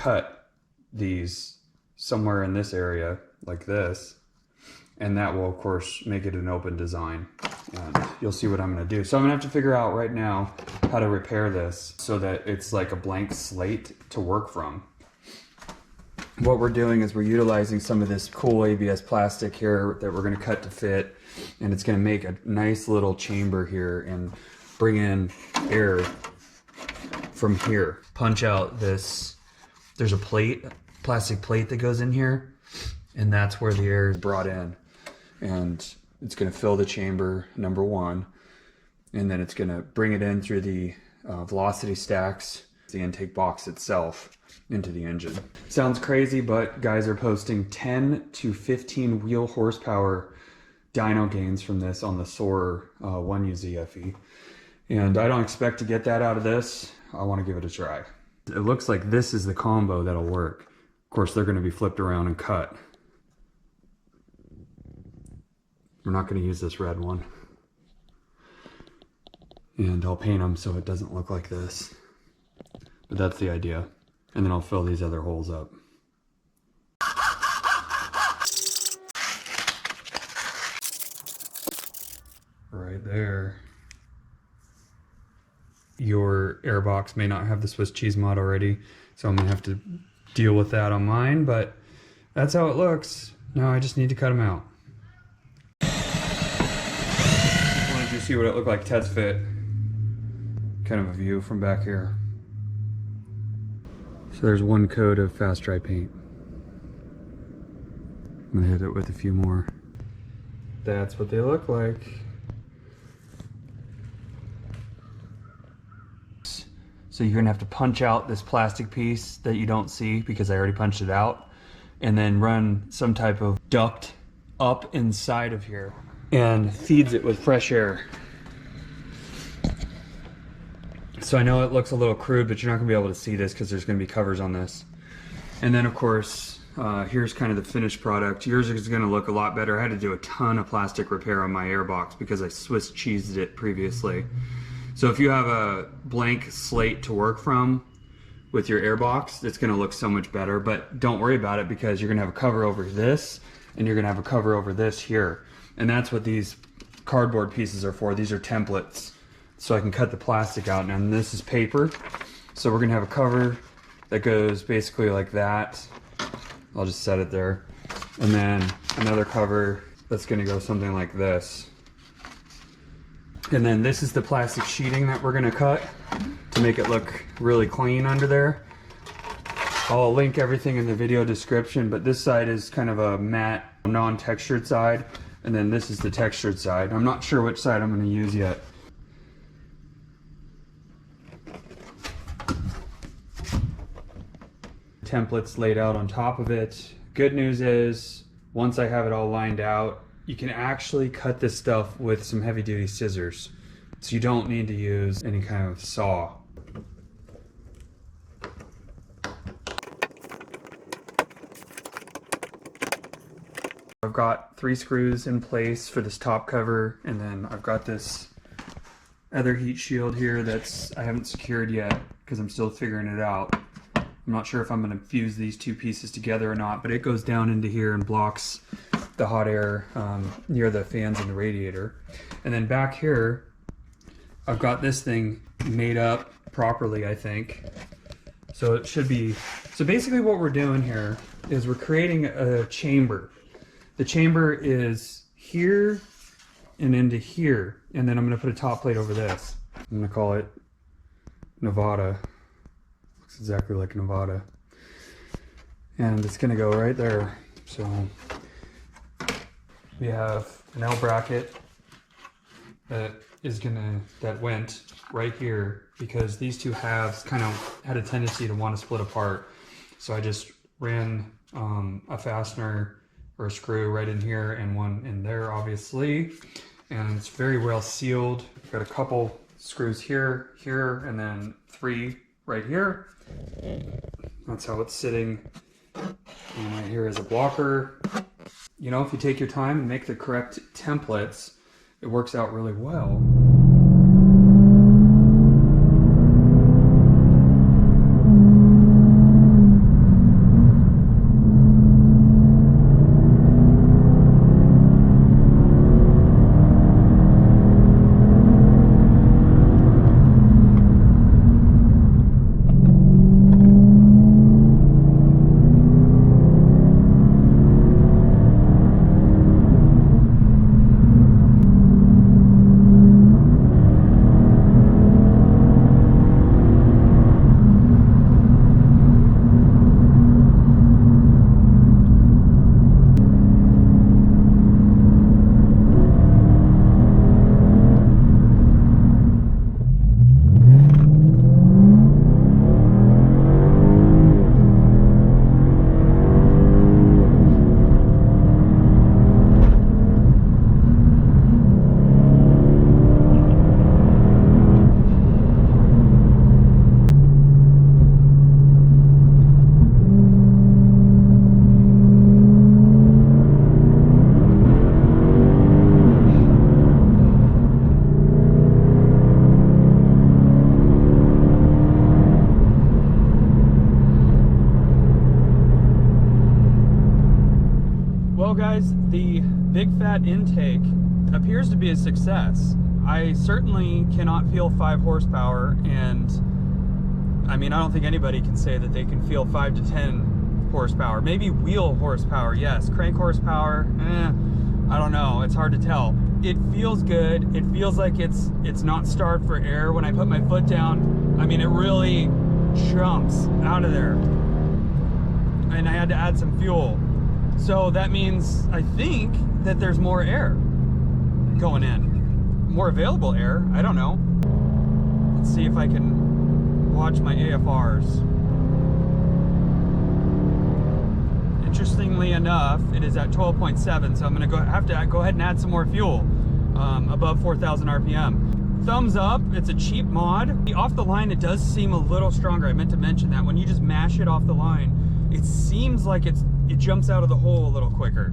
cut these somewhere in this area like this, and that will of course make it an open design, and you'll see what I'm going to do. So I'm going to have to figure out right now how to repair this so that it's like a blank slate to work from. What we're doing is we're utilizing some of this cool ABS plastic here that we're going to cut to fit, and it's going to make a nice little chamber here and bring in air from here. Punch out this, there's a plate, plastic plate that goes in here, and that's where the air is brought in, and it's going to fill the chamber, number one, and then it's going to bring it in through the velocity stacks, the intake box itself, into the engine. Sounds crazy, but guys are posting 10 to 15 wheel horsepower dyno gains from this on the Soarer 1UZ FE. And I don't expect to get that out of this. I want to give it a try. It looks like this is the combo that'll work. Of course, they're going to be flipped around and cut. We're not going to use this red one. And I'll paint them so it doesn't look like this. But that's the idea. And then I'll fill these other holes up. Right there. Your airbox may not have the Swiss cheese mod already, so I'm gonna have to deal with that on mine, but that's how it looks. Now I just need to cut them out. Wanted you to see what it looked like test fit. Kind of a view from back here. So there's one coat of fast dry paint. I'm gonna hit it with a few more. That's what they look like. So you're gonna have to punch out this plastic piece that you don't see because I already punched it out, and then run some type of duct up inside of here and feeds it with fresh air. So I know it looks a little crude, but you're not gonna be able to see this because there's gonna be covers on this. And then of course, here's kind of the finished product. Yours is gonna look a lot better. I had to do a ton of plastic repair on my airbox because I Swiss cheesed it previously. So if you have a blank slate to work from with your airbox, it's gonna look so much better, but don't worry about it because you're gonna have a cover over this and you're gonna have a cover over this here. And that's what these cardboard pieces are for. These are templates. So I can cut the plastic out, and this is paper. So we're gonna have a cover that goes basically like that. I'll just set it there. And then another cover that's gonna go something like this. And then this is the plastic sheeting that we're gonna cut to make it look really clean under there. I'll link everything in the video description, but this side is kind of a matte, non-textured side, and then this is the textured side. I'm not sure which side I'm gonna use yet. Templates laid out on top of it. Good news is, once I have it all lined out, you can actually cut this stuff with some heavy duty scissors. So you don't need to use any kind of saw. I've got 3 screws in place for this top cover, and then I've got this other heat shield here that's I haven't secured yet because I'm still figuring it out. I'm not sure if I'm going to fuse these two pieces together or not, but it goes down into here and blocks the hot air near the fans and the radiator. And then back here, I've got this thing made up properly, I think. So it should be, so basically what we're doing here is we're creating a chamber. The chamber is here and into here, and then I'm going to put a top plate over this. I'm going to call it Nevada. Looks exactly like Nevada. And it's going to go right there. So we have an L bracket that went right here because these two halves kind of had a tendency to want to split apart. So I just ran a fastener or a screw right in here and one in there, obviously. And it's very well sealed. I've got a couple screws here, and then 3 right here. That's how it's sitting. And right here is a blocker. You know, if you take your time and make the correct templates, it works out really well. big fat intake appears to be a success. I certainly cannot feel 5 horsepower, and I mean, I don't think anybody can say that they can feel 5 to 10 horsepower. Maybe wheel horsepower, yes. Crank horsepower, I don't know. It's hard to tell. It feels good. It feels like it's not starved for air. When I put my foot down, I mean, it really jumps out of there. And I had to add some fuel. So that means, I think, that there's more air going in. More available air, I don't know. Let's see if I can watch my AFRs. Interestingly enough, it is at 12.7, so I'm gonna have to go ahead and add some more fuel above 4,000 RPM. Thumbs up, it's a cheap mod. Off the line, it does seem a little stronger. I meant to mention that when you just mash it off the line, it seems like it jumps out of the hole a little quicker.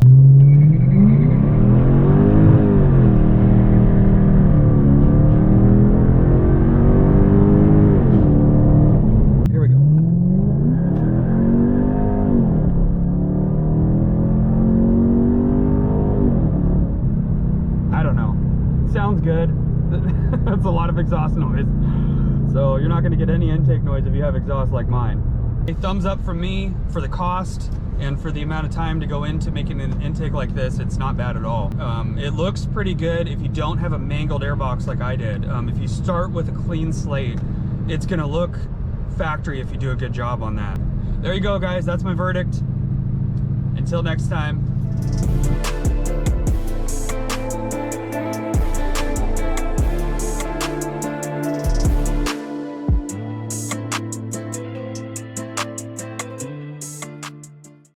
Here we go. I don't know. Sounds good. That's a lot of exhaust noise. So you're not going to get any intake noise if you have exhaust like mine. A thumbs up from me for the cost and for the amount of time to go into making an intake like this. It's not bad at all. It looks pretty good if you don't have a mangled airbox like I did. If you start with a clean slate, it's going to look factory if you do a good job on that. There you go, guys. That's my verdict. Until next time.